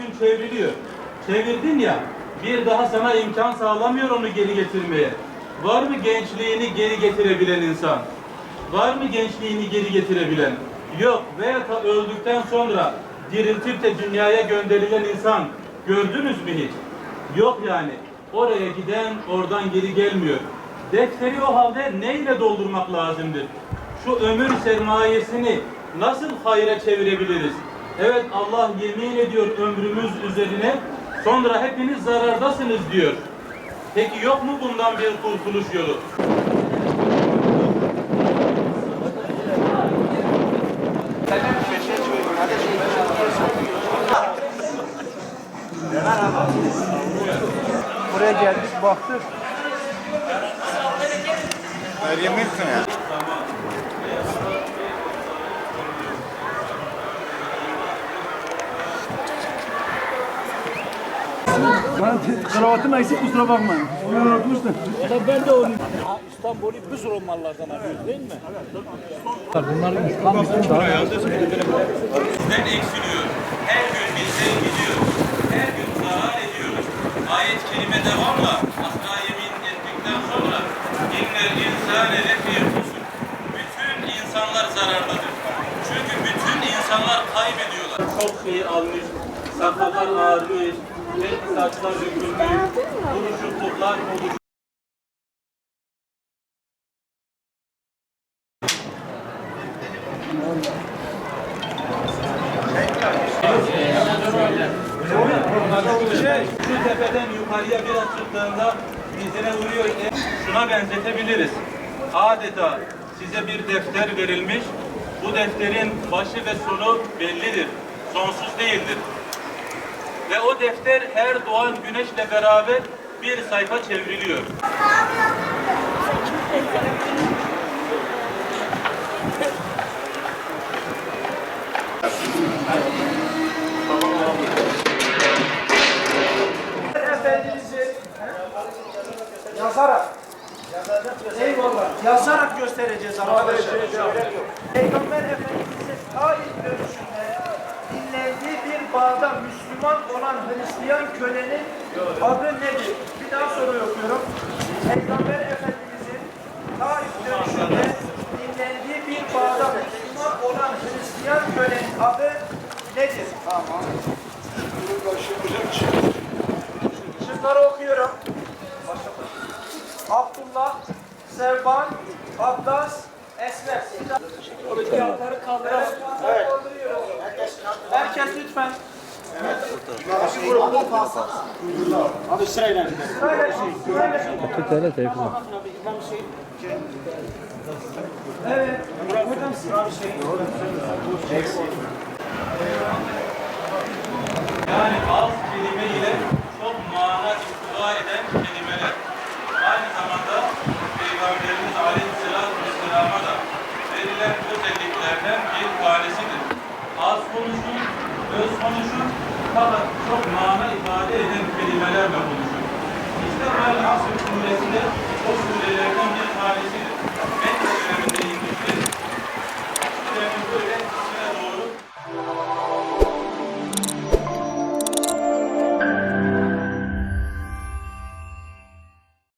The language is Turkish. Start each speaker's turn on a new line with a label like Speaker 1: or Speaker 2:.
Speaker 1: gün çevriliyor. Çevirdin ya, bir daha sana imkan sağlamıyor onu geri getirmeye. Var mı gençliğini geri getirebilen insan? Var mı gençliğini geri getirebilen? Yok. Veya ta öldükten sonra diriltip de dünyaya gönderilen insan gördünüz mü hiç? Yok yani. Oraya giden oradan geri gelmiyor. Defteri o halde neyle doldurmak lazımdır? Şu ömür sermayesini nasıl hayra çevirebiliriz? Evet, Allah yemin ediyor ömrümüz üzerine, sonra hepiniz zarardasınız diyor. Peki yok mu bundan bir kurtuluş yolu?
Speaker 2: Buraya geldik, baktık.
Speaker 3: Meryem Ülkün ya.
Speaker 2: Kravatın eksik, kusura bakmayın. Onu unutmuştum.
Speaker 4: Ben de onu. İstanbul'u bir sürü mallardan alıyoruz değil mi? Bunlar İslam için daha
Speaker 1: Bizden eksiliyor. Her gün bizden gidiyor. Her gün zarar ediyoruz. Ayet kelime devamla asla yemin ettikten sonra innel insane lefi husn. Bütün insanlar zarardadır. Çünkü bütün insanlar kaybediyorlar. Çok şey almış, sakallar ağarmış, saçlar dökülmüş, buruşukluklar oluşmuş. Şu tepeden yukarıya biraz çıktığında dizine vuruyor. Şuna benzetebiliriz. Adeta size bir defter verilmiş. Bu defterin başı ve sonu bellidir. Sonsuz değildir. Ve o defter her doğan güneşle beraber bir sayfa çevriliyor.
Speaker 2: Efendimiz'i yazarak, yazarak göstereceğiz arkadaşlar. Peygamber Efendimiz'in Taif dönüşünde dinlendiği bir bağda Müslüman olan Hristiyan kölenin adı nedir? Bir daha soru okuyorum. Peygamber Efendimiz'in Taif dönüşünde dinlendiği bir bağda Müslüman olan Hristiyan kölenin adı nedir? Tamam. Şunları okuyorum. Abdullah, Sevban, Abbas, Esmer. Kağıtları kaldıralım. Evet. Herkes lütfen.
Speaker 4: Abi sırayla.
Speaker 2: Sırayla. Evet. Hocam
Speaker 1: Yani az kelime ile çok mana ihtiva eden kelimeler. Aynı zamanda Peygamberimiz Aleyhisselatü Vesselam'a da verilen özelliklerden bir tanesidir. Az konuşun, öz konuşun, fakat çok mana ifade eden kelimelerle konuşun. İşte Al-Asr suresinde o surelerde